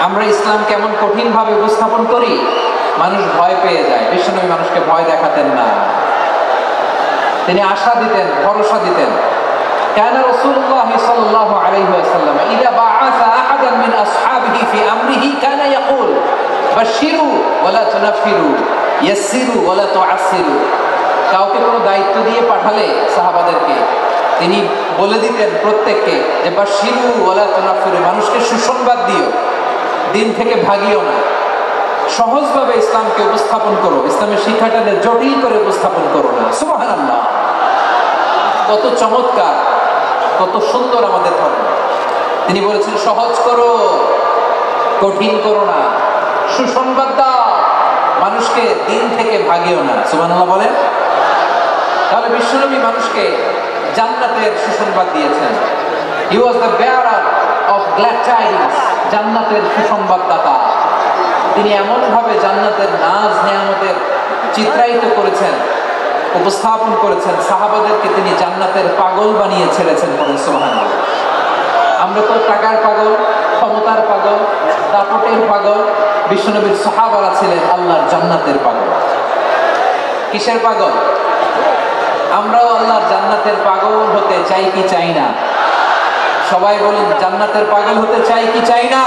আমরা ইসলাম কেমন কঠিন ভাবে উপস্থাপন করি, মানুষ ভয় পেয়ে যায়। বিশ্বনবী মানুষকে ভয় দেখাতেন না, তিনি আশা দিতেন, ভরসা দিতেন। كان رسول الله صلى الله عليه وسلم إذا بعث أحدا من أصحابه في أمره كان يقول بشروا ولا تنفروا يسروا ولا تعسروا। কাউকে কোনো দায়িত্ব দিয়ে পাঠালে সাহাবাদেরকে তিনি বলে দিতেন প্রত্যেককে যে বাশিরু ওয়ালা তুনাফিরু, মানুষকে সুসংবাদ দিও, দিন থেকে ভাগিও না, সহজভাবে ইসলামকে উপস্থাপন করো, ইসলামের শিক্ষাটাকে জটিল করে উপস্থাপন করো না। সুবহানাল্লাহ, কত চমৎকার, কত সুন্দর আমাদের ধর্ম। তিনি বলেছেন সহজ করো, কঠিন করো না, সুসংবাদ দাও, মানুষকে দিন থেকে ভাগিও না। সুবহানাল্লাহ বলেন। তাহলে বিশ্বনবী মানুষকে জান্নাতের সুসংবাদ দিয়েছেন। He was the bearer of glad tidings, জান্নাতের সুসংবাদদাতা। তিনি এমন ভাবে জান্নাতের নাজ নেয়ামতের চিত্রায়িত করেছেন, উপস্থাপন করেছেন, সাহাবাদেরকে তিনি জান্নাতের পাগল বানিয়ে ছেড়েছেন। বলেন সুবহানাল্লাহ। আমরা তো টাকার পাগল, ক্ষমতার পাগল, দাপটের পাগল। বিশ্বনবীর সাহাবারা ছিলেন আল্লাহর জান্নাতের পাগল। কিসের পাগল? আমরাও আল্লাহর জান্নাতের পাগল হতে চাই কি চাই না? সবাই বলেন, জান্নাতের পাগল হতে চাই কি চাই না?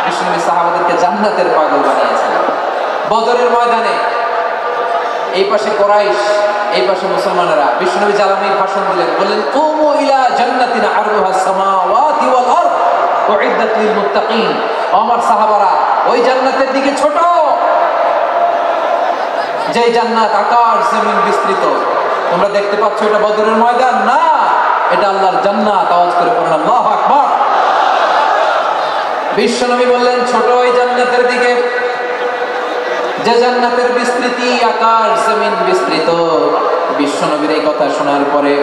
বিশ্বনবী সাহাবাদেরকে জান্নাতের পাগল বানিয়েছেন। বদরের ময়দানে এই পাশে কুরাইশ, এই পাশে মুসলমানেরা। বিশ্বনবী জালামি ভাষণ দিলেন, বললেন কুমু ইলা জান্নাতিন আরদুহাস সামাওয়াতি ওয়াল আরদ উইদ্দাত লিল মুত্তাকিন। আমার সাহাবারা, ওই জান্নাতের দিকে ছোট, যে জান্নাত আকাশ জমিন বিস্তৃত। তোমরা দেখতে পাচ্ছ এটা বদরের ময়দান না, এটা আল্লাহর জান্নাত। আওয়াজ করে পড়ুন আল্লাহু আকবার। বিশ্বনবী বললেন ছোট ওই জান্নাতের দিকে, যে জান্নাতের বিস্তৃতি আকাশ জমিন বিস্তৃত। বিশ্বনবীর এই কথা শোনার পরে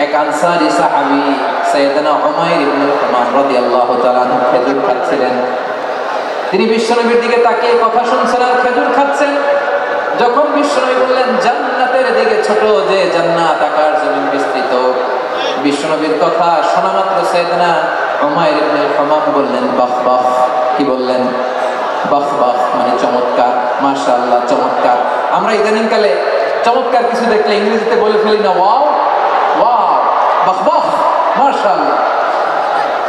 এক আনসারী সাহাবী সাইয়েদনা উমাইর ইবনে হুমাম রাদিয়াল্লাহু তাআলা আনহু খেজুর খাচ্ছিলেন। তিনি বিশ্বনবীর দিকে তাকিয়ে কথা শুনছেন আর খেজুর খাচ্ছেন। যখন বিশ্বনবী বললেন জান্নাতের দিকে ছোট, যে জান্নাত আকাশ জমিন বিস্তৃত, বিশ্বনবীর কথা শোনা মাত্র সাইয়েদনা উমাইর ইবনে হুমাম বললেন বাহ বাহ। কি বললেন? বাহ বাহ, মানে চমৎকার, মাশাআল্লাহ, চমৎকার। আমরা ইদানিং কালে চমৎকার কিছু দেখলে ইংরেজিতে বলে ফেলি না, ওয়াও ওয়াও, বাহ বাহ, মাশাআল্লাহ।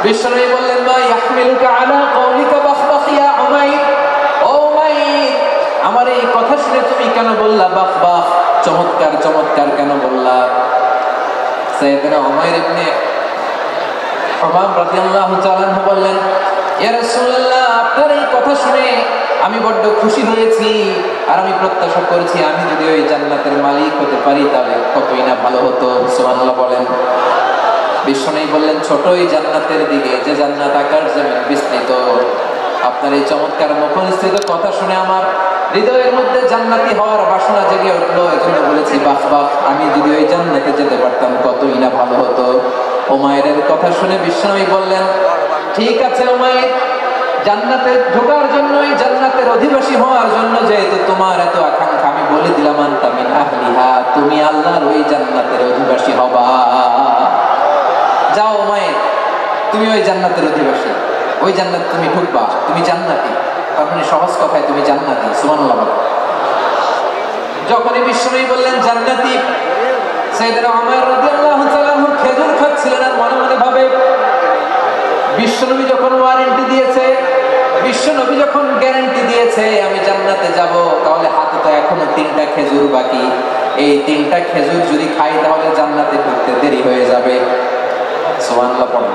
বিশ্বনবী বললেন মা ইয়াহমিলুকা আলা কওলিকা বাহ বাহ ইয়া উমাইর। ও উমাইর, আমার এই কথা শুনে তুমি কেন বললা বাহ বাহ, চমৎকার চমৎকার কেন বললা? সাইয়েদনা উমাইর ইবনে হুমাম রাদিয়াল্লাহু তাআলা আনহু বললেন, ইয়া রাসূলুল্লাহ, আপনার এই কথা শুনে আমি বড্ড খুশি হয়েছি, আর আমি প্রত্যাশা করেছি আমি যদি ওই জান্নাতের মালিক হতে পারি তাহলে কতই না ভালো হতো। সুবহানাল্লাহ বলেন। বিশ্বনবী বললেন ছোট ওই জান্নাতের দিকে, যে জান্নাত আকাশ জমিন বিস্তৃত। আপনার এই চমৎকার মুখনিসৃত কথা শুনে আমার হৃদয়ের মধ্যে জান্নাতি হওয়ার বাসনা জেগে উঠলো, এজন্য বলেছি বাহ বাহ, আমি যদি ওই জান্নাতে যেতে পারতাম কতই না ভালো হতো। উমাইরের কথা শুনে বিশ্বনবী বললেন ঠিক আছে উমাইর, জান্নাতে ঢোকার জন্য, এই জান্নাতের অধিবাসী হওয়ার জন্য যেহেতু তোমার এত আকাঙ্ক্ষা, আমি বলে দিলাম আনতা মিন আহলিহা, তুমি আল্লাহর ওই জান্নাতের অধিবাসী হবা। যাও উমাইর, তুমি ওই জান্নাতের অধিবাসী, ওই জান্নাত তুমি ঢুকবা, তুমি জান্নাতি। তার মানে সহজ কথায় তুমি জান্নাতি। সুবহানাল্লাহ। যখনই বিশ্বনবী বললেন জান্নাতি, সাইয়েদনা উমাইর রাদিয়াল্লাহু তাআলা আনহু খেজুর খাচ্ছিলেন আর মনে মনে ভাবে বিশ্বনবী যখন ওয়ারেন্টি দিয়েছে, বিশ্বনবী যখন গ্যারান্টি দিয়েছে আমি জান্নাতে যাব, তাহলে হাতে তো এখনো 3টা খেজুর বাকি। এই 3টা খেজুর যদি খাই তাহলে জান্নাতে ঢুকতে দেরি হয়ে যাবে। সুবহানাল্লাহ পড়ুন।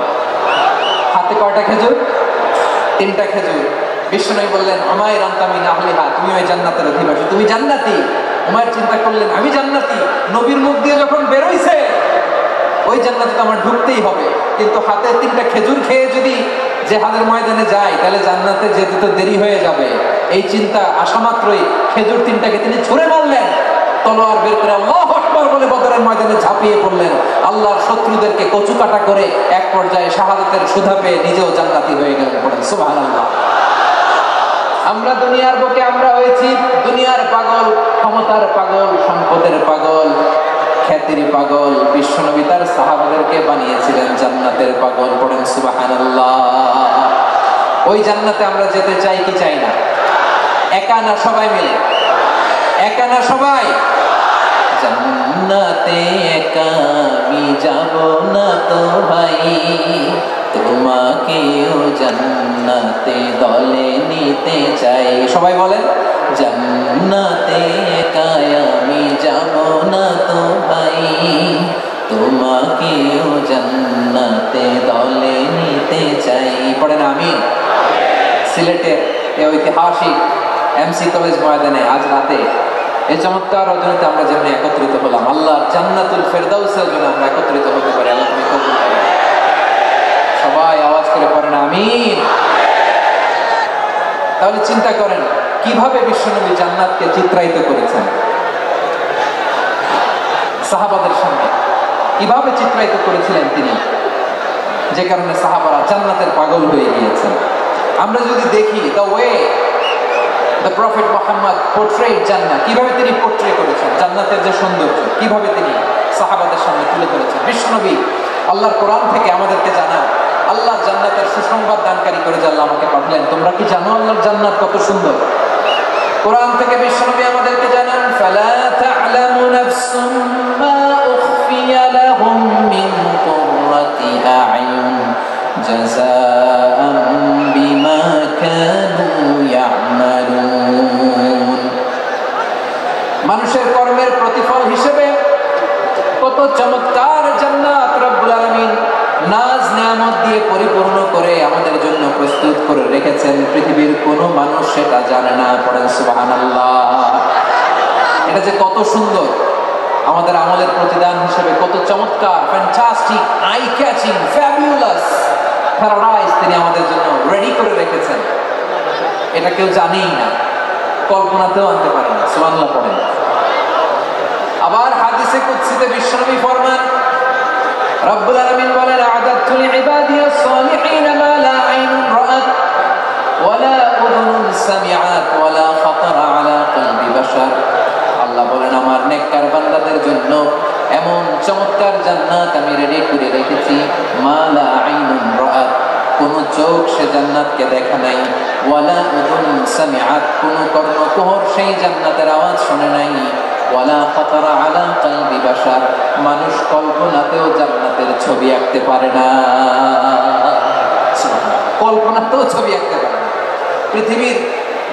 হাতে কয়টা খেজুর? 3টা খেজুর। বিশ্বনবী বললেন উমাইর আনতা মিন আহলিহা, তুমি ওই জান্নাতের অধিবাসী, তুমি জান্নাতি। উমাইর চিন্তা করলেন আমি জান্নাতি, নবীর মুখ দিয়ে যখন বের হইছে ওই জান্নাতে তো আমার ঢুকতেই হবে, কিন্তু হাতে 3টা খেজুর খেয়ে যদি জিহাদের ময়দানে যাই তাহলে জান্নাতে যেতে তো দেরি হয়ে যাবে। এই চিন্তা আসা মাত্রই খেজুর 3টাকে তিনি ছুঁড়ে মারলেন, তলোয়ার বের করে আল্লাহু আকবার বলে বদরের ময়দানে ঝাঁপিয়ে পড়লেন। আল্লাহর শত্রুদেরকে কচু কাটা করে এক পর্যায়ে শাহাদাতের সুধা পেয়ে নিজেও জান্নাতি হয়ে গেলেন। পড়েন সুবহানাল্লাহ। আমরা দুনিয়ার বুকে আমরা হয়েছি দুনিয়ার পাগল, ক্ষমতার পাগল, সম্পদের পাগল, খ্যাতির পাগল। বিশ্বনবী তার সাহাবাদেরকে বানিয়েছিলেন জান্নাতের পাগল। পড়েন সুবহানাল্লাহ। ওই জান্নাতে আমরা যেতে চাই কি চাই না? একা না সবাই মিলে? একা না সবাই? জান্নাতে একা আমি যাব না তো ভাই, তোমাকেও জান্নাতে দলে নিতে চাই। সবাই বলেন, জান্নাতে একা আমি যাব না তো ভাই, তোমাকেও জান্নাতে দলে নিতে চাই। পড়েন আমিন। সিলেটের এই ঐতিহাসিক এমসি কলেজ ময়দানে আজ রাতে এই চমৎকার রজনীতে আমরা যেমনি একত্রিত হলাম, আল্লাহর জান্নাতুল ফেরদাউসের জন্য আমরা একত্রিত হতে পারি। আল্লাহ তুমি কবুল করো। সবাই আওয়াজ করে পড়েন আমিন। তাহলে চিন্তা করেন কিভাবে বিশ্বনবী জান্নাতকে চিত্রায়িত করেছেন সাহাবাদের সঙ্গে, কিভাবে চিত্রায়িত করেছিলেন তিনি, যে কারণে সাহাবারা জান্নাতের পাগল হয়ে গিয়েছেন। আমরা যদি দেখি the way the prophet Muhammad portrait জান্নাত, কিভাবে তিনি পোর্ট্রে করেছেন জান্নাতের যে সৌন্দর্য, কিভাবে তিনি সাহাবাদের সামনে তুলে ধরেছেন। বিশ্বনবী আল্লাহর কোরআন থেকে আমাদেরকে জানান, আল্লাহর জান্নাতের সুসংবাদ দানকারী করে যে আল্লাহ আমাকে পাঠালেন। তোমরা কি জানো আল্লাহর জান্নাত কত সুন্দর? কোরআন থেকে বিশ্বনবী আমাদেরকে জানান, ফালা তা'লামু নাফসুম মা উখফিয়া লাহুম মিন কুররাতি আ'য়ুন জাযাআন বিমা কানু ইয়া'মালুন। মানুষের কর্মের প্রতিফল হিসেবে কত চমৎকার জান্নাত রব্বুল আলামিন নাজ নিয়ামত দিয়ে পরিপূর্ণ করে আমাদের জন্য প্রস্তুত করে রেখেছেন। পৃথিবীর কোনো মানুষ সেটা জানে না। পড়েন সুবহানাল্লাহ। এটা যে কত সুন্দর, আমাদের আমলের প্রতিদান হিসেবে কত চমৎকার, fantastic, eye catching, fabulous paradise তিনি আমাদের জন্য রেডি করে রেখেছেন। এটা কেউ জানেই না, কল্পনাতেও আনতে পারে না। সুবহানাল্লাহ পড়েন। আবার হাদিসে কুদসিতে বিশ্বনবী ফরমান, রব্বুল আলামিন বলেন, আ'দাদতু লিইবাদিয়াস সালিহিন মা লা আইনুন রাআত ওয়ালা উযুনুন সামিআত ওয়ালা খাতারা আলা কলবি বাশার। আল্লাহ বলেন, আমার নেককার বান্দাদের জন্য এমন চমৎকার জান্নাত আমি রেডি করে রেখেছি, মা লা আইনুন রাআত, কোন চোখ সে জান্নাতকে দেখে নাই, ওয়ালা উযুন সামিআত, কোন কর্ণকুহর সেই জান্নাতের আওয়াজ শুনে নাই, ওয়ালা খাতারা আলা কলবি বাশার, মানুষ কল্পনাতেও জান্নাতের ছবি আঁকতে পারে না। কল্পনাতেও ছবি আঁকতে পারে না। পৃথিবীর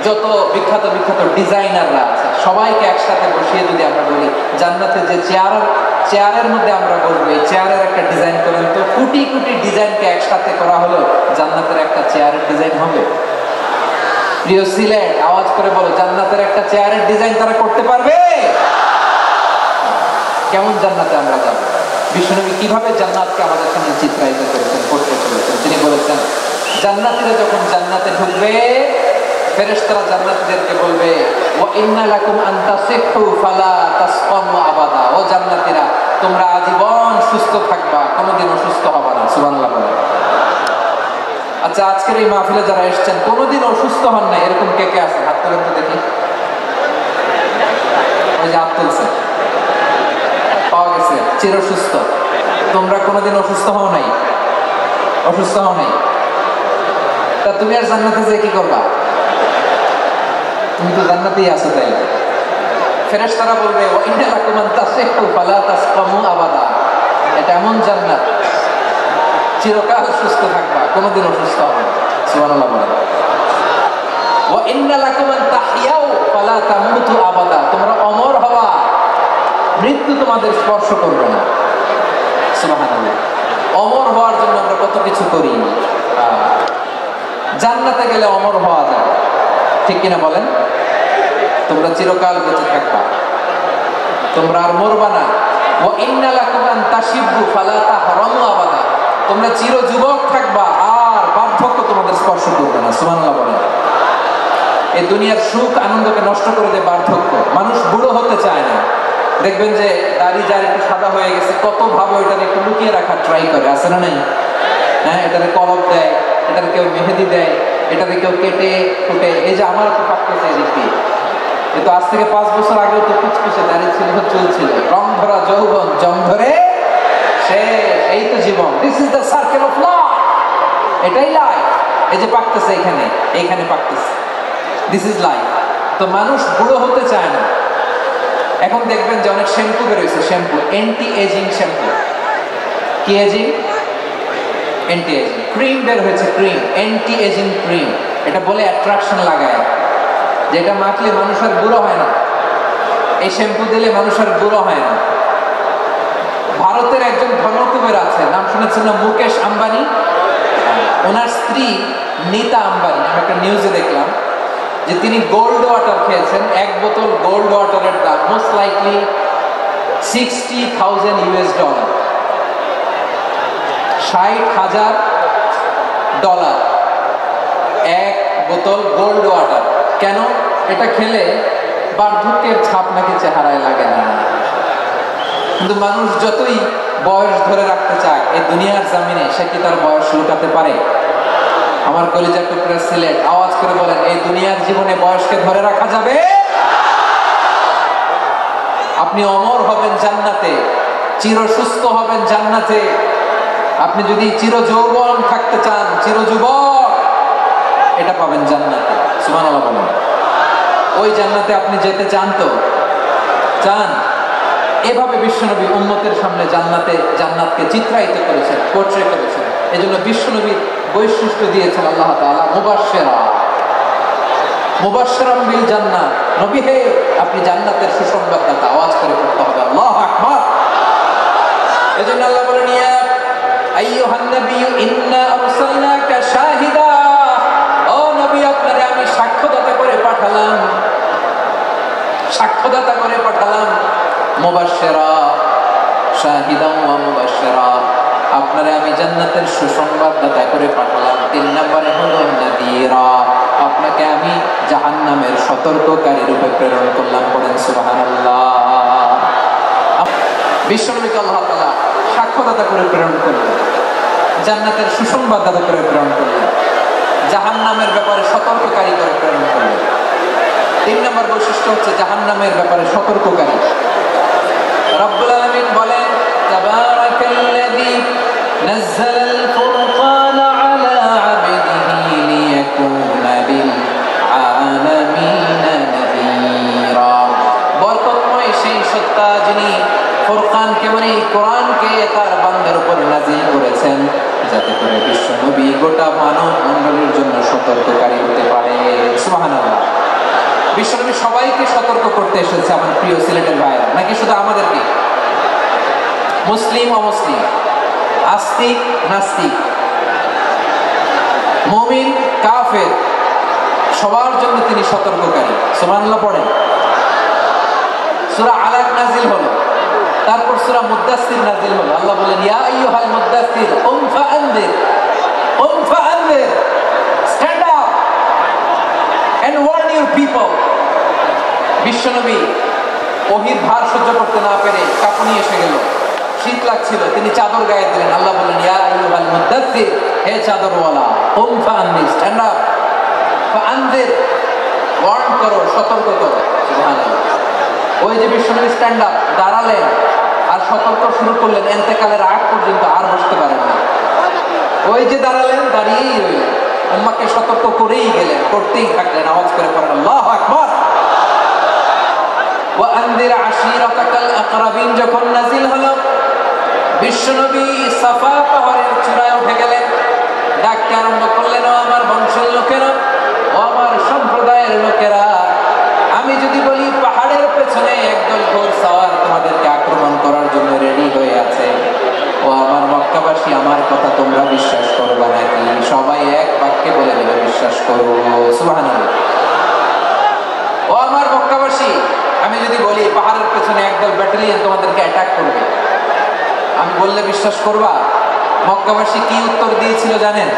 যত বিখ্যাত বিখ্যাত ডিজাইনাররা আছে সবাইকে একসাথে বসিয়ে যদি আমরা বলি জান্নাতে যে চেয়ারের মধ্যে আমরা বসবো, এই চেয়ারের একটা ডিজাইন করেন তো, কোটি কোটি ডিজাইনকে একসাথে করা হলো, জান্নাতের একটা চেয়ারের ডিজাইন হবে? প্রিয় সিলেট, আওয়াজ করে বলো, জান্নাতের একটা চেয়ারের ডিজাইন তারা করতে পারবে? কেমন জান্নাতে আমরা যাব? বিশ্বনবী কিভাবে জান্নাতকে আমাদের সামনে চিত্রায়িত করেছেন, পোর্ট্রেট করেছেন? তিনি বলেছেন, জান্নাতীরা যখন জান্নাতে ঢুকবে, ফেরেশতারা জান্নাতীদেরকে বলবে, ওয়া ইন্না লাকুম আন তাসিহু ফালা তাসকামু আবাদা। ও জান্নাতীরা, তোমরা আজীবন সুস্থ থাকবা, কোনোদিন অসুস্থ হবে না। সুবহানাল্লাহ বলেন। আচ্ছা, আজকের এই মাহফিলে যারা এসেছেন কোনোদিন অসুস্থ হন না, এরকম কে কে আছে? হাত তুলেন তো দেখি। ওই যে হাত তুলছে, পাওয়া গেছে, চির সুস্থ। তোমরা কোনোদিন অসুস্থ হও নাই? অসুস্থ হও নাই? তা তুমি আর জান্নাতে যে কি করবা? তুমি তো জান্নাতেই আছো। তাই ফেরেশতারা বলবে, ওয়া ইন্না লাকুম আন তাসিহু ফালা তাসকামু আবাদা। এটা এমন জান্নাত, চিরকাল সুস্থ থাকবা, কোনোদিন অসুস্থ হবে না। সুবহানাল্লাহ বলেন। ওয়া ইন্না লাকুম আন তাহইয়াউ ফালা তামুতু আবাদা। তোমরা অমর হবা, মৃত্যু তোমাদের স্পর্শ করবে না। সুবহানাল্লাহ। অমর হওয়ার জন্য আমরা কত কিছু করি। জান্নাতে গেলে অমর হওয়া যায়, ঠিক কিনা বলেন? তোমরা চিরকাল বেঁচে থাকবা, তোমরা আর মরবা না। ওয়া ইন্না লাকুম আন তাশিবু ফালা তাহরামু আবাদা। তোমরা চির যুবক থাকবা, আর বার্ধক্য তোমাদের স্পর্শ করবে না। সুবহানাল্লাহ বলেন। এই দুনিয়ার সুখ আনন্দকে নষ্ট করে দেয় বার্ধক্য। মানুষ বুড়ো হতে চায় না। দেখবেন যে দাড়ি যার একটু সাদা হয়ে গেছে, কত ভাবে ওইটা একটু লুকিয়ে রাখার ট্রাই করে, আছে না নাই? হ্যাঁ, এটারে কলম দেয়, এটার কেউ মেহেদি দেয়, এটারে কেউ কেটে কুটে। এই যে আমার একটু পাকতেছে এদিক দিয়ে, কিন্তু আজ থেকে 5 বছর আগেও তো কুচকুচে দাড়ি ছিল, চলছিল। রং ধরা যৌবন, জং ধরে শেষ। এই তো জীবন। This is the circle of life. এটাই লাইফ, এই যে পাকতেছে এখানে, এইখানে পাকতেছে। This is life. তো মানুষ বুড়ো হতে চায় না। এখন দেখবেন যে অনেক শ্যাম্পু বেরোয়েছে, শ্যাম্পু অ্যান্টি এজিং শ্যাম্পু। কি এজিং? Anti aging. ক্রিম বের হয়েছে, ক্রিম অ্যান্টি এজিং ক্রিম। এটা বলে অ্যাট্রাকশন লাগায়, যেটা মাখলে মানুষ আর বুড়ো হয় না। এই শ্যাম্পু দিলে মানুষ আর বুড়ো হয় না। ভারতের একজন ধনকুবের আছে, নাম শুনেছেন না? মুকেশ আম্বানি। ওনার স্ত্রী নীতা আম্বানি, আমি একটা নিউজে দেখলাম যে তিনি গোল্ড ওয়াটার খেয়েছেন। এক বোতল গোল্ড ওয়াটারের দাম মোস্ট লাইকলি $60,000 $60,000 এক বোতল গোল্ড ওয়াটার। কেন? এটা খেলে বার্ধক্যের ছাপ নাকি চেহারায় লাগে না। কিন্তু মানুষ যতই বয়স ধরে রাখতে চায় এই দুনিয়ার জামিনে, সে কি তার বয়স লুকাতে পারে? আমার কলিজার টুকরা সিলেট, আওয়াজ করে বলেন, এই দুনিয়ার জীবনে বয়সকে ধরে রাখা যাবে? আপনি অমর হবেন জান্নাতে, চির সুস্থ হবেন জান্নাতে। আপনি যদি চির যৌবন থাকতে চান, চির যুবক, এটা পাবেন জান্নাতে। সুবহানাল্লাহ বলেন। ওই জান্নাতে আপনি যেতে চান তো? চান? এভাবে বিশ্বনবী উম্মতের সামনে জান্নাতকে চিত্রায়িত করেছেন, পোর্ট্রে করেছেন। এজন্য বিশ্বনবীর বৈশিষ্ট্য দিয়েছেন আল্লাহ তাআলা মুবাশশিরাম বিল জান্নাহ। নবী হে, আপনি জান্নাতের সুসংবাদদাতা। আওয়াজ করে পড়তে হবে আল্লাহু আকবার। এজন্য আল্লাহ বলেন, ইয়া আইয়ুহান নাবিয়্যু ইন্না আরসালনাকা শাহিদা। ও নবী, আপনারে আমি সাক্ষ্যদাতা করে পাঠালাম, সাক্ষ্যদাতা করে পাঠালাম। মুবাশশিরা, শাহিদান ওয়া মুবাশশিরা, আপনারে আমি জান্নাতের সুসংবাদদাতা করে পাঠালাম। 3 নম্বরে হলো নাযীরা, আপনাকে আমি জাহান্নামের সতর্ককারী রূপে প্রেরণ করলাম। পড়েন সুবহানাল্লাহ। বিশ্বনবীকে আল্লাহ তাআলা সাক্ষ্যদাতা করে প্রেরণ করলেন, জান্নাতের সুসংবাদদাতা করে প্রেরণ করলেন, জাহান্নামের ব্যাপারে সতর্ককারী করে প্রেরণ করলেন। 3 নম্বর বৈশিষ্ট্য হচ্ছে জাহান্নামের ব্যাপারে সতর্ককারী। রব্বুল আলামিন বলেন, তাবারাকাল্লাযী নাযালাল ফুরকানা আলা আবদিহি লিয়াকুনা লিল আলামিনা নাযীরা। বরকতময় সেই সত্তা যিনি ফুরকানকে, মানে কোরআনকে তার বান্দার উপর নাযিল করেছেন, যাতে করে বিশ্বনবী গোটা মানব মণ্ডলীর জন্য সতর্ককারী হতে পারে। সুবহানাল্লাহ। বিশ্বনবী সবাইকে সতর্ক করতে এসেছে, আমার প্রিয় সিলেটের ভাইরা, নাকি শুধু আমাদেরকে? মুসলিম অমুসলিম, আস্তিক নাস্তিক, মুমিন কাফের, সবার জন্য তিনি সতর্ককারী। সুবহানাল্লাহ পড়েন। সূরা আলাক নাজিল হলো, তারপর সূরা মুদ্দাসসির নাজিল হলো। আল্লাহ বলেন, ইয়া আইয়ুহাল মুদ্দাসসির কুম ফাআনদির, কুম ফাআনদির, stand up and warn your people. বিশ্বনবী ওহীর ভার সহ্য করতে না পেরে কাঁপুনি এসে গেল, শীত লাগছিল, তিনি চাদর গায়ে দিলেন। আল্লাহ বললেন, ইয়া আইয়ুহাল মুদ্দাসসির, হে চাদরওয়ালা, কুম ফাআনদির, স্ট্যান্ড আপ, ফাআনদির, ওয়ার্ন করো, সতর্ক করো। সুবহানাল্লাহ। ওই যে বিশ্বনবী স্ট্যান্ড আপ, দাঁড়ালেন আর সতর্ক শুরু করলেন, ইন্তেকালের আগ পর্যন্ত আর বসতে পারেন না। ওই যে দাঁড়ালেন, দাঁড়িয়েই রইলেন, উম্মাহকে সতর্ক করেই গেলেন, করতেই থাকলেন। আওয়াজ করে পড়েন আল্লাহু আকবার। ওয়া আনদির আশীরাতাকাল আকরাবিন যখন নাজিল হলো, বিশ্বনবী সাফা পাহাড়ের চূড়ায় উঠে গেলেন, ডাকতে আরম্ভ করলেন, ও আমার বংশের লোকেরা, ও আমার সম্প্রদায়ের লোকেরা, আমি যদি বলি পাহাড়ের পেছনে একদল ঘোড়সওয়ার তোমাদেরকে আক্রমণ করার জন্য রেডি হয়ে আছে, ও আমার মক্কাবাসী, আমার কথা তোমরা বিশ্বাস করবে নাকি? সবাই এক বাক্যে বলে দেবে, বিশ্বাস করব। সুবহানাল্লাহ। ও আমার মক্কাবাসী, আমি যদি বলি পাহাড়ের পেছনে একদল ব্যাটালিয়ন তোমাদেরকে অ্যাটাক করবে, আমি বললে বিশ্বাস করবা? মক্কাবাসী কি উত্তর দিয়েছিল জানেন?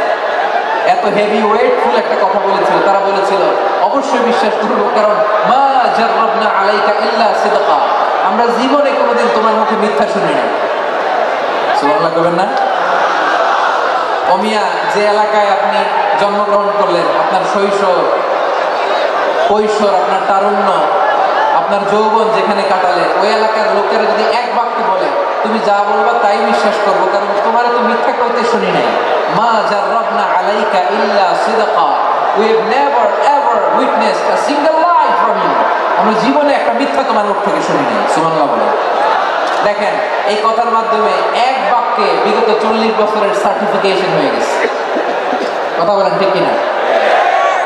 এত হেভি ওয়েটফুল একটা কথা বলেছিল। তারা বলেছিল, অবশ্যই বিশ্বাস করব, কারণ মা জাররাবনা আলাইকা ইল্লা সিদকা, আমরা জীবনে কোনোদিন তোমার মুখে মিথ্যা শুনি না। সুবহানাল্লাহ করবেন না? অমিয়া, যে এলাকায় আপনি জন্মগ্রহণ করলেন, আপনার শৈশব, কৈশোর, আপনার তারুণ্য, আপনার যৌবন যেখানে কাটালেন, ওই এলাকার লোকেরা যদি এক বাক্যে বলে, তুমি যা বলবা তাই বিশ্বাস করবো, কারণ তোমার তো মিথ্যা কইতে শুনি নাই। মা জাররাবনা আলাইকা ইল্লা সিদকা, we have never ever witnessed a single lie from you, আমরা জীবনে একটা মিথ্যা তোমার মুখ থেকে শুনি নাই। সুবহানাল্লাহ বলেন। দেখেন এই কথার মাধ্যমে এক বাক্যে বিগত 40 বছরের সার্টিফিকেশন হয়ে গেছে। কথা বলেন ঠিক কিনা?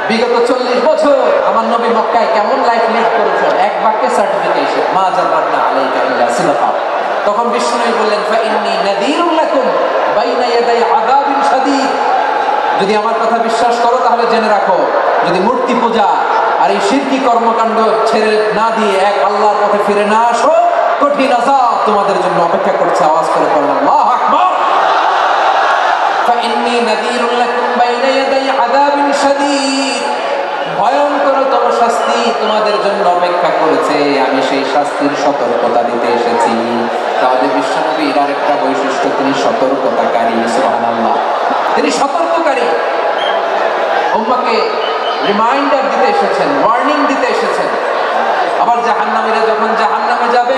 বিগত 40 বছর আমার নবী মক্কায় কেমন লাইফ লিড করেছেন, এক বাক্যে সার্টিফিকেশন, মা জাররাবনা আলাইকা ইল্লা সিদকা। তখন বিষ্ণু বললেন ফা ইন্নী নাযীরুল লাকুম বাইনা ইয়াদাই আযাবিন শাদীদ, যদি আমার কথা বিশ্বাস করো তাহলে জেনে রাখো, যদি মূর্তি পূজা আর এই শিরকি কর্মকাণ্ড ছেড়ে না দিয়ে এক আল্লাহর পথে ফিরে না আসো, কঠিন আযাব তোমাদের জন্য অপেক্ষা করছে। আওয়াজ করে বলুন আল্লাহু আকবার। ফাইন্নী নাযীরুল লাকুম বাইনা ইয়াদাই আযাবিন শাদীদ, ভয়ঙ্করতম শাস্তি তোমাদের জন্য অপেক্ষা করেছে, আমি সেই শাস্তির সতর্কতা দিতে এসেছি। তাহলে বিশ্বনবীর আরেকটা বৈশিষ্ট্য, তিনি সতর্কতাকারী। সুবহানাল্লাহ, তিনি সতর্ককারী। উম্মাহকে রিমাইন্ডার দিতে এসেছেন, ওয়ার্নিং দিতে এসেছেন। আবার জাহান্নামীরা যখন জাহান্নামে যাবে,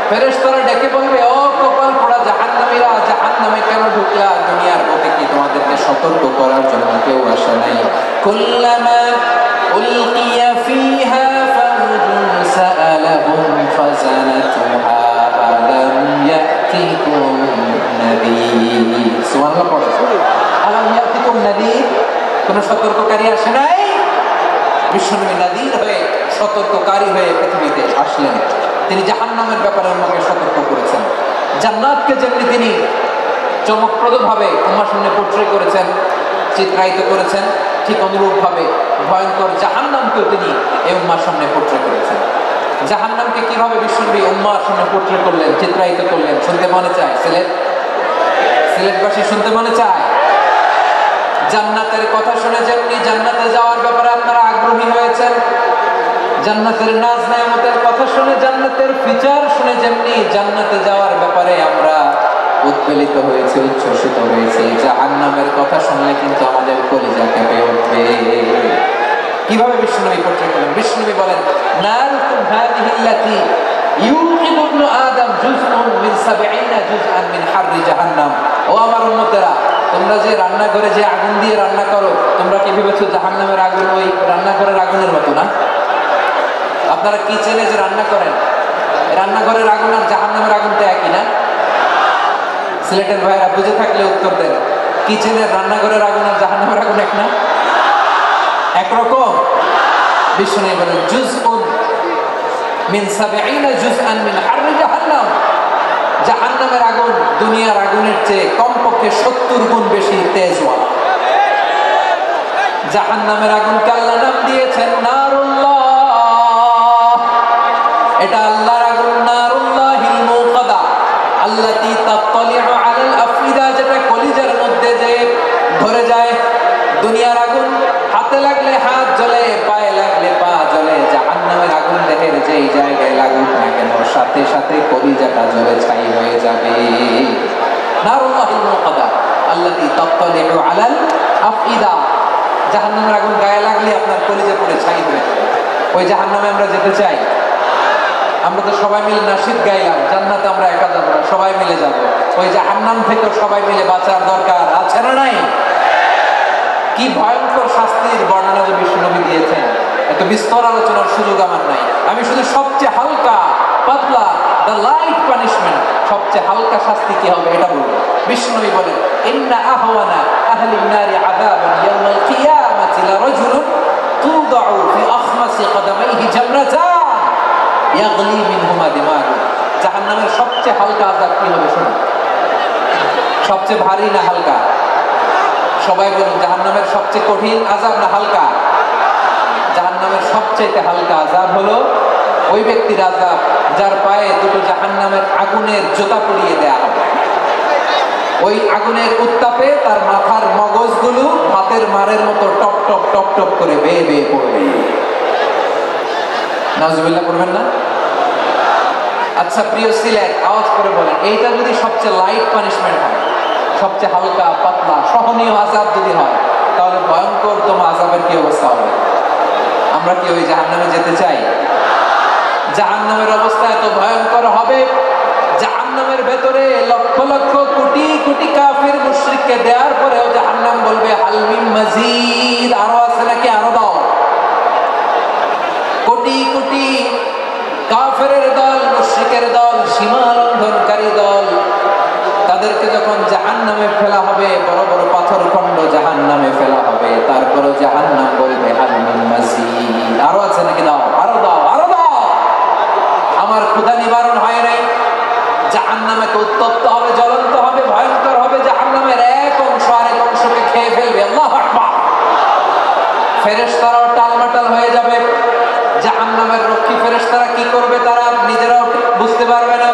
ফেরেশতারা ডেকে বলবে, ও কপাল পোড়া জাহান্নামীরা, জাহান্নামে কেন ঢুকলা? দুনিয়ার পথে কি তোমাদেরকে সতর্ক করার জন্য কেউ আসে নাই? কুল্লামা উলকিয়া ফিহা ফাউজুন সাআলাহুম ফাযালাতুহা আলাম ইয়াতিকুম নাযীর। সুবহানাল্লাহ পড়ো। আলাম ইয়াতিকুম নাযীর, কোন সতর্ককারী আসে নাই? বিশ্বনবী নাযীর হয়ে, সতর্ককারী হয়ে পৃথিবীতে আসলেন। তিনি জাহান্নামের ব্যাপারে আমাকে সতর্ক করেছেন। জান্নাতকে যেমনি তিনি চমকপ্রদভাবে উম্মার সামনে পোট্রে করেছেন, চিত্রায়িত করেছেন, ঠিক অনুরূপভাবে ভয়ঙ্কর জাহান্নামকেও তিনি এই উম্মার সামনে পোট্রে করেছেন। জাহান্নামকে কিভাবে বিশ্বনবী উম্মার সামনে পোট্রে করলেন, চিত্রায়িত করলেন, শুনতে মনে চায়? সিলেটবাসী শুনতে মনে চায়? জান্নাতের কথা শুনে যেমনি জান্নাতে যাওয়ার ব্যাপারে আপনারা আগ্রহী হয়েছেন, জান্নাতের নাজ নেয়ামতের কথা শুনে, জান্নাতের ফিচার শুনে যেমনি জান্নাতে যাওয়ার ব্যাপারে আমরা উৎপেলিত হয়েছে, উচ্ছ্বসিত হয়েছে, জাহান্নামের কথা শুনলে কিন্তু আমাদের কলিজা কেঁপে উঠবে। কিভাবে বিষ্ণুনবী পোট্রে করলেন? বিষ্ণুনবী বলেন, নারুকুম হাযিহিল্লাতী ইউকিদু ইবনু আদম জুজউন মিন 70 জুজআন মিন হাররি জাহান্নাম। ও আমার উম্মতেরা, তোমরা যে রান্নাঘরে যে আগুন দিয়ে রান্না করো, তোমরা কি ভেবেছো জাহান্নামের আগুন ওই রান্নাঘরের আগুনের মতো না? আপনারা কিচেনে যে রান্না করেন, রান্নাঘরের আগুন আর জাহান্নামের আগুন তো একই না? সিলেটের ভাইরা বুঝে থাকলে উত্তর দেন, কিচেনের রান্নাঘরের আগুন আর জাহান্নামের আগুন এক না? একরকম? বিষ্ণু বলেন জুজউন মিন 70 জুজআন মিন হাররি জাহান্নাম, জাহান্নামের আগুন দুনিয়ার আগুনের চেয়ে কমপক্ষে 70 গুণ বেশি তেজওয়ালা। জাহান্নামের আগুনকে আল্লাহ নাম দিয়েছেন নারুল্লাহ। এটা আল্লাহর আগুন, নারুল্লাহিল মুকাদা আল্লাতী তাত্তালিউ আলাল আফইদা, যেটা কলিজার মধ্যে যে ধরে যায়। দুনিয়ার আগুন হাতে লাগলে হাত জ্বলে, পায়ে লাগলে পা জ্বলে। জাহান্নামের আগুন দেহের যেই জায়গায় লাগুক না কেন, সাথে সাথে কলিজাটা জ্বলে ছাই হয়ে যাবে। নারুল্লাহিল মুকাদা আল্লাতী তাত্তালিউ আলাল আফইদা, জাহান্নামের আগুন গায়ে লাগলে আপনার কলিজা পুড়ে ছাই হয়ে যাবে। ওই জাহান্নামে আমরা যেতে চাই? আমরা তো সবাই মিলে নাশিদ গাইলাম, জান্নাতে আমরা একা যাবো না, সবাই মিলে যাব। ওই জাহান্নাম থেকে সবাই মিলে বাঁচার দরকার আছে না নাই? কি ভয়ঙ্কর শাস্তির বর্ণনা যে বিশ্বনবী দিয়েছেন, এত বিস্তর আলোচনার সুযোগ আমার নাই। আমি শুধু সবচেয়ে হালকা পাতলা, দ্য লাইট পানিশমেন্ট, সবচেয়ে হালকা শাস্তি কি হবে এটা বলবো। বিশ্বনবী বলেন, ইন্না আহওয়ানা আহলিন নারি আযাবান ইয়াওমাল কিয়ামাতি লারাজুলুন তুদাউ ফি আখমাসি কদামাইহি জামরাতান ইয়াগলি মিনহুমা দিমাগু। জাহান্নামের সবচেয়ে হালকা আযাব কি হবে শুনুন। সবচেয়ে ভারী না হালকা? সবাই বলুন, জাহান্নামের সবচেয়ে কঠিন আযাব না হালকা? জাহান্নামের সবচেয়ে হালকা আযাব হলো ওই ব্যক্তির আযাব যার পায়ে দুটো জাহান্নামের আগুনের জোতা পরিয়ে দেয়া হবে। ওই আগুনের উত্তাপে তার মাথার মগজগুলো ভাতের মারের মতো টপ টপ টপ টপ করে বেয়ে বেয়ে পড়বে। নাউজুবিল্লাহ পড়বেন না? আচ্ছা প্রিয় সিলেট, আওয়াজ করে বলেন, এইটা যদি সবচেয়ে লাইট পানিশমেন্ট হয়, সবচেয়ে হালকা পাতলা সহনীয় আযাব যদি হয়, তাহলে ভয়ঙ্করতম আযাবের কি অবস্থা হবে? আমরা কি ওই জাহান্নামে যেতে চাই? জাহান্নামের অবস্থা এত ভয়ঙ্কর হবে, জাহান্নাম জাহান্নামের ভেতরে লক্ষ লক্ষ কোটি কোটি কাফির মুশরিককে দেওয়ার পরেও জাহান্নাম বলবে হাল মিন মাজিদ, আরো আছে নাকি, আরো দাও। কোটি কোটি কাফেরের দল, মুশরিকের দল, সীমা লঙ্ঘনকারী দল, তাদেরকে যখন জাহান্নামে ফেলা হবে, বড় বড় পাথর খণ্ড জাহান্নামে ফেলা হবে, তারপরে জাহান্নাম বলবে হাল মিন মাজিদ, আরো আছে নাকি, দাও, আরো দাও, আরো দাও। আমার ক্ষুধা নিবারণ হয় নাই। জাহান্নামে উত্তপ্ত হবে, জ্বলন্ত হবে, ভয়ঙ্কর হবে। জাহান্নামের এক অংশ আরেক অংশকে খেয়ে ফেলবে। আল্লাহু আকবার। ফেরেশতারাও টালমাটাল হয়ে যাবে। জাহান্নামের রক্ষী ফেরেশতারা কি করবে তারা নিজেরাও বুঝতে পারবে না।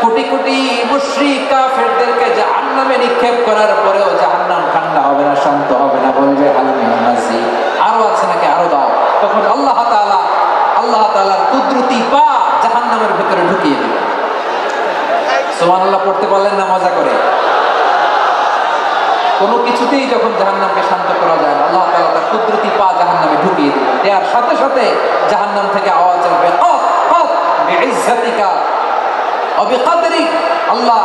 কোটি কোটি মুশরিক কাফেরদেরকে জাহান্নামে নিক্ষেপ করার পরেও জাহান্নাম ঠান্ডা হবে না, শান্ত হবে না, বলবে হাল মিন মাজিদ, আরো আছে নাকি, আরো দাও। তখন আল্লাহ তাআলার কুদরতি পা জাহান্নামের ভিতরে ঢুকিয়ে দিবে। সুবহানাল্লাহ পড়তে পারলেন না মজা করে? কোনো কিছুতেই যখন জাহান্নামকে শান্ত করা যায় না, আল্লাহ তাআলা তার কুদরতি পা জাহান্নামে ঢুকিয়ে দিবেন। এর সাথে সাথে জাহান্নাম থেকে আওয়াজ আসবে, আত আত বিইজ্জাতিকা ওয়া বিকদরিক, আল্লাহ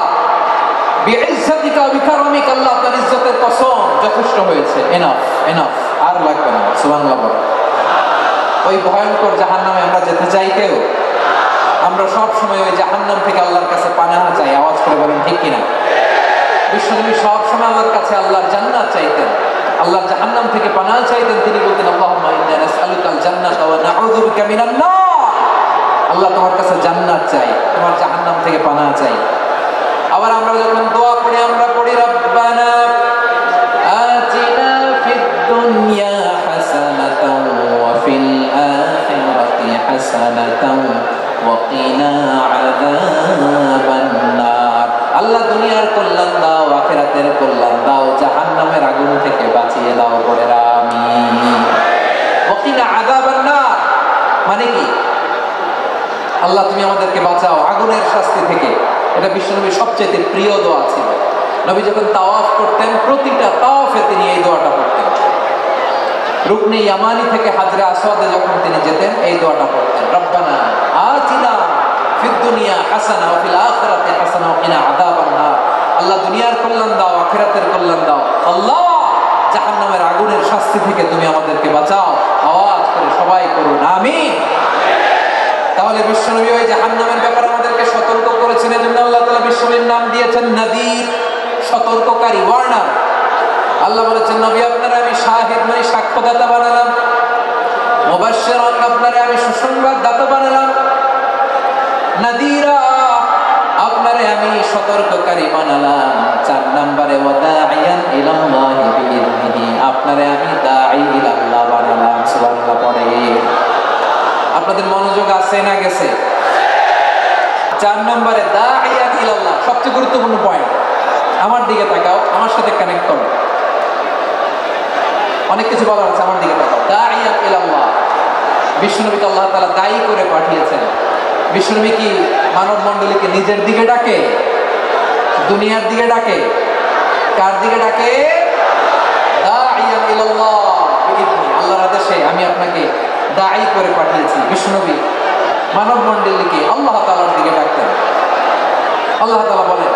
বিইজ্জাতিকা ওয়া বিকারমিক, আল্লাহ তার ইজ্জতের কসম, যথেষ্ট হয়েছে, এনাফ এনাফ, আর লাগবে না। সুবহানাল্লাহ বলেন। ওই ভয়ঙ্কর জাহান্নামে আমরা যেতে চাই কেউ? আমরা সব সময় ওই জাহান্নাম থেকে আল্লাহর কাছে পানাহ চাই। আওয়াজ করে বলেন ঠিক কিনা? বিশ্বনবী সব সময় আল্লাহর কাছে আল্লাহর জান্নাত চাইতেন, আল্লাহর জাহান্নাম থেকে পানাহ চাইতেন। তিনি বলতেন আল্লাহুম্মা ইন্না নাসআলুকাল জান্নাতা ওয়া নাউযু বিকা মিনান নার, আল্লাহ তোমার কাছে জান্নাত চাই, তোমার জাহান্নাম থেকে পানাহ চাই। আবার আমরা যখন দোয়া পড়ি, আমরা পড়ি রব্বানা আতিনা ফিদ দুনিয়া হাসানাতাও ওয়া ফিল আখিরাতি হাসানাতাও ওয়া কিনা আযাবান নার। আল্লাহ দুনিয়ার কল্যাণ দাও, আখিরাতের কল্যাণ দাও, জাহান্নামের আগুন থেকে বাঁচিয়ে দাও, পড়ে আমিন। ওয়া কিনা আযাবান নার মানে কি? আল্লাহ তুমি আমাদেরকে বাঁচাও আগুনের শাস্তি থেকে। এটা বিশ্বনবীর সবচেয়ে প্রিয় দোয়া ছিল। নবী যখন তাওয়াফ করতেন, প্রতিটা তাওয়াফে তিনি এই দোয়াটা পড়তেন। রুকনে ইয়ামানি থেকে হাজরে আসওয়াদে যখন তিনি যেতেন, এই দোয়াটা পড়তেন, রব্বানা আতিনা ফিদ দুনিয়া হাসানা ওয়া ফিল আখিরাতি হাসানা ওয়া কিনা আযাবান নার। আল্লাহ দুনিয়ার কল্যাণ দাও, আখিরাতের কল্যাণ দাও, আল্লাহ জাহান্নামের আগুনের শাস্তি থেকে তুমি আমাদেরকে বাঁচাও। আওয়াজ করে সবাই করুন আমিন। তাহলে বিশ্বনবী ওই জাহান্নামের ব্যাপারে আমাদেরকে সতর্ক করেছেন। এজন্য আল্লাহ তাআলা বিশ্বনবীর নাম দিয়েছেন নাযীর, সতর্ককারী, ওয়ার্নার। আল্লাহ বলেছেন নবী আপনারা আমি শাহিদ মানে সাক্ষ্যদাতা বানালাম, মুবাশশিরান আপনারা আমি সুসংবাদদাতা বানালাম, নাযীরা আপনারে আমি সতর্ককারী বানালাম। 4 নম্বরে ওয়া দাঈয়ান ইলাল্লাহি বিইذনিহি, আপনারে আমি দাঈ ইলাল্লাহ বানালাম। সুবহানাল্লাহ পড়ে। আপনাদের মনোযোগ আছে না গেছে? 4 নম্বরে দাঈয়ান ইলাল্লাহ, সবচেয়ে গুরুত্বপূর্ণ পয়েন্ট। আমার দিকে তাকাও, আমার সাথে কানেক্ট করো। অনেক কিছু বলার আছে, আমার দিকে তাকাও। দাঈয়ান ইলাল্লাহ, বিশ্বনবীকে আল্লাহ তাআলা দায়ী করে পাঠিয়েছেন। বিশ্বনবী কি মানব মণ্ডলীকে নিজের দিকে ডাকে, দুনিয়ার দিকে ডাকে? কার দিকে ডাকে? দাঈয়ান ইলাল্লাহ বিইذনি, আল্লাহর আদেশে আমি আপনাকে দায়ী করে পাঠিয়েছি। বিশ্বনবী মানব মণ্ডলীকে আল্লাহ তাআলার দিকে ডাকতেন। আল্লাহ তাআলা বলেন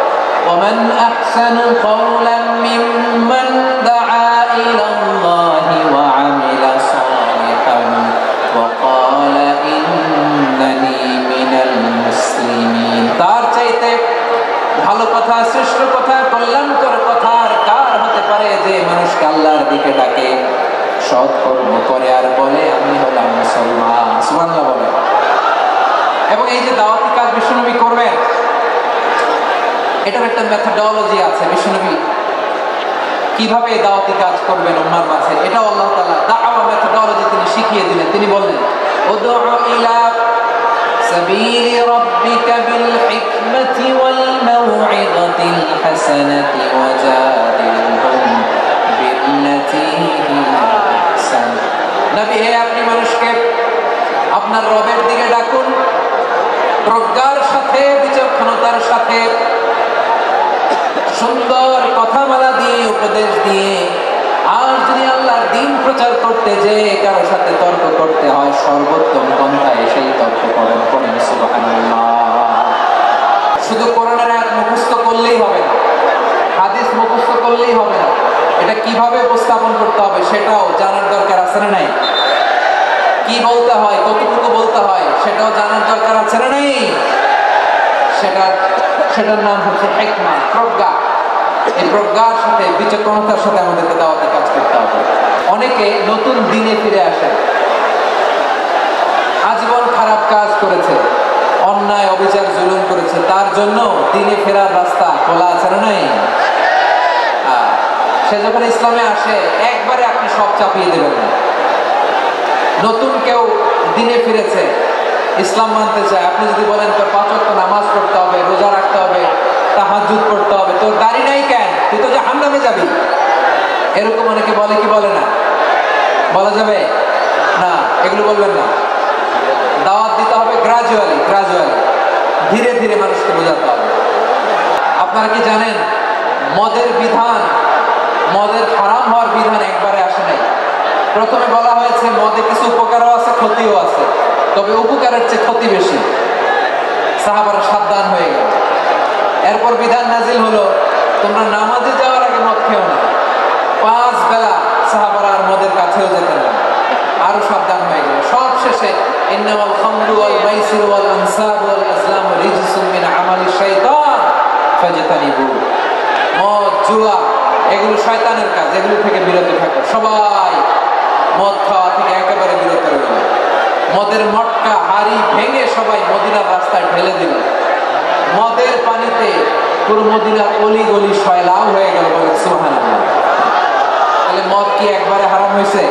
ওয়ামান আহসানু কাওলাম মিম্মান দাআ ইলাল্লাহি ওয়া আমিলা সালিহান ওয়া ক্বালা ইন্নানি মিনাল মুসলিমিন। তার চাইতে ভালো কথা, শ্রেষ্ঠ কথা, কল্যাণকর কথা আর কার হতে পারে যে মানুষকে আল্লাহর দিকে ডাকে, সৎকর্ম করে আর বলে আমি হলাম মুসলমান। সুবহানাল্লাহ বলে। এবং এই যে দাওয়াতি কাজ বিশ্বনবী করবেন, এটার একটা মেথডোলজি আছে। বিশ্বনবী কিভাবে দাওয়াতি কাজ করবেন উম্মার মাঝে, এটাও আল্লাহ তাআলা দাওয়া মেথডোলজি তিনি শিখিয়ে দিলেন। তিনি বললেন উদউ ইলা সাবিলি রাব্বিকা বিল হিকমাতি ওয়াল মাউইযাতিল হাসানাতি ওয়াজাদিলহুম বিল্লাতী হিয়া আহসান। নবী হে, আপনি মানুষকে আপনার রবের দিকে ডাকুন প্রজ্ঞার সাথে, বিচক্ষণতার সাথে, সুন্দর কথামালা দিয়ে, উপদেশ দিয়ে। আর যদি আল্লাহর দ্বীন প্রচার করতে যে কারো সাথে তর্ক করতে হয়, সর্বোত্তম পন্থায় সেই তর্ক করেন। সুবহানাল্লাহ। শুধু সেটাও জানার দরকার আছে না নাই? কি বলতে হয়, কতটুকু বলতে হয় সেটাও জানার দরকার আছে না নাই? সেটার নাম হচ্ছে হিকমা, প্রজ্ঞা। এই প্রজ্ঞার সাথে, বিচক্ষণতার সাথে আমাদেরকে দাওয়াতে কাজ করতে হবে। অনেকে নতুন দিনে ফিরে আসে, আজীবন খারাপ কাজ করেছে, অন্যায় অবিচার জুলুম করেছে, তার জন্য দিনে ফেরার রাস্তা খোলা আছে না নাই? সে যখন ইসলামে আসে একবারে আপনি সব চাপিয়ে দেবেন না। নতুন কেউ দিনে ফিরেছে, ইসলাম মানতে চায়, আপনি যদি বলেন তোর 5 ওয়াক্ত নামাজ পড়তে হবে, রোজা রাখতে হবে, তাহাজ্জুদ পড়তে হবে, তোর দাড়ি নাই কেন, তুই তো জাহান্নামে যাবি, এরকম অনেকে বলে কি বলে না? বলা যাবে না, এগুলো বলবেন না। দাওয়াত দিতে হবে গ্রাজুয়ালি, ধীরে ধীরে মানুষকে বোঝাতে হবে। আপনারা কি জানেন মদের বিধান, মদের হারাম হওয়ার বিধান একবারে আসে নাই। প্রথমে বলা হয়েছে মদে কিছু উপকারও আছে, ক্ষতিও আছে, তবে উপকারের চেয়ে ক্ষতি বেশি। সাহাবারা সাবধান হয়ে গেল। এরপর বিধান নাজিল হলো তোমরা নামাজে যাওয়ার আগে মদ খেও না। 5 বেলা সাহাবারা আর মদের কাছেও যেতেন না, আরো সাবধান হয়ে গেল। সব শেষে ইন্নামাল খামরু ওয়াল মাইসিরু ওয়াল আনসাবু ওয়াল আজলামু রিজসুম মিন আমালিশ শাইতান ফাজতানিবু। মদ, জুয়া এগুলো শয়তানের কাজ, এগুলো থেকে বিরত থাকো। সবাই মদ খাওয়া থেকে একেবারে বিরত রইল। মদের মটকা হাড়ি ভেঙে সবাই মদিনার রাস্তায় ঢেলে দিল। মদের পানিতে পুরো মদিনার অলি গলি সয়লাও হয়ে গেল, বলে সুবহানাল্লাহ। তাহলে মদ কি একবারে হারাম হয়েছে?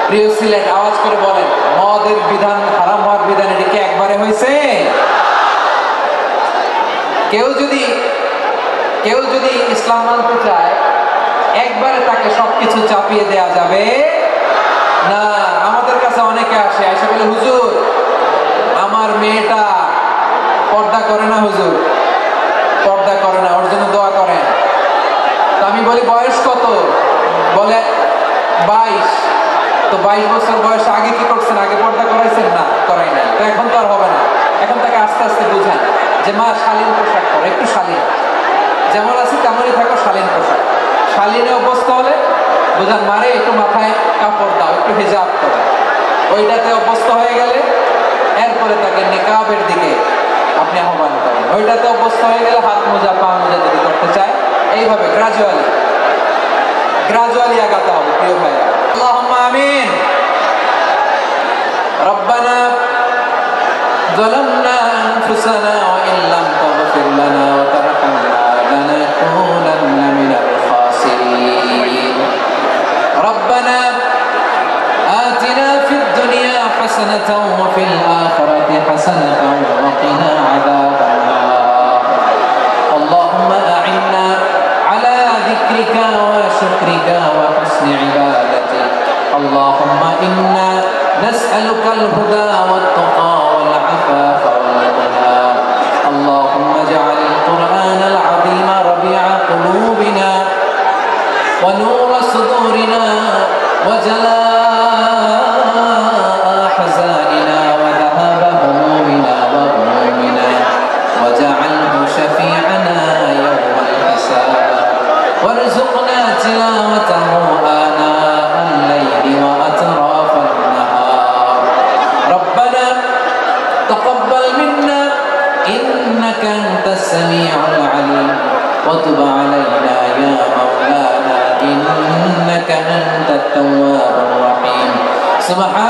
প্রিয় সিলেট আওয়াজ করে বলেন, মদের বিধান, হারাম হওয়ার বিধান এটা কি একবারে হয়েছে? কেউ যদি ইসলাম মানতে চায় একবারে তাকে সবকিছু চাপিয়ে দেয়া যাবে না। আমাদের কাছে অনেকে আসে, এসে বলে হুজুর আমার মেয়েটা পর্দা করে না, হুজুর পর্দা করে না, ওর জন্য দোয়া করেন। তো আমি বলি বয়স কত? বলে 22। তো 22 বছর বয়সে আগে কি করছেন? আগে পর্দা করাইছেন? না, করাই নাই। তো এখন তো আর হবে না। এখন তাকে আস্তে আস্তে বুঝান যে মা শালীন পোশাক করো, একটু শালীন, যেমন আছে তেমনই থাকো, শালীন পোশাক। শালীনে অভ্যস্ত হলে বুঝান মারে একটু মাথায় কাপড় দাও, একটু হিজাব করো। ওইটাতে অভ্যস্ত হয়ে গেলে এরপরে তাকে নিকাবের দিকে আপনি আহ্বান করেন। ওইটাতে অভ্যস্ত হয়ে গেলে হাত মোজা, পা মোজা যদি করতে চায়, এইভাবে গ্রাজুয়ালি আগাতে হবে। প্রিয় ভাইরা, আল্লাহুম্মা আমিন। রব্বানা যালামনা আনফুসানা ওয়া ইন লাম তাগফির লানা ওয়া তারহামনা লানাকুনান্না মিনাল খাসিরিন। রব্বানা আতিনা ফিদ দুনিয়া হাসানাতাও ওয়া ফিল আখিরাতি হাসানাতাও ওয়া কিনা আযাবান নার। আল্লাহুম্মা আ'inna আলা যিকরিকা ওয়া শুকরিকা ওয়া হুসনি ইবাদাতিক। আল্লাহুম্মা ইন্না নাসআলুকাল হুদা ওয়াত তাকা ওয়াল আফাফা ওয়াল গিনা। আল্লাহুম্মা اجعل القرآن العظيم ربيع قلوبنا ونور صدورنا وجلاء أحزاننا وذهاب همومنا وغمومنا واجعله شفيعنا يوم الحساب وارزقنا تلاوته آناء الليل وأطراف النهار. ربنا تقبل منا إنك أنت السميع العليم وتب علينا يا مولانا إنك أنت التواب الرحيم. سبحان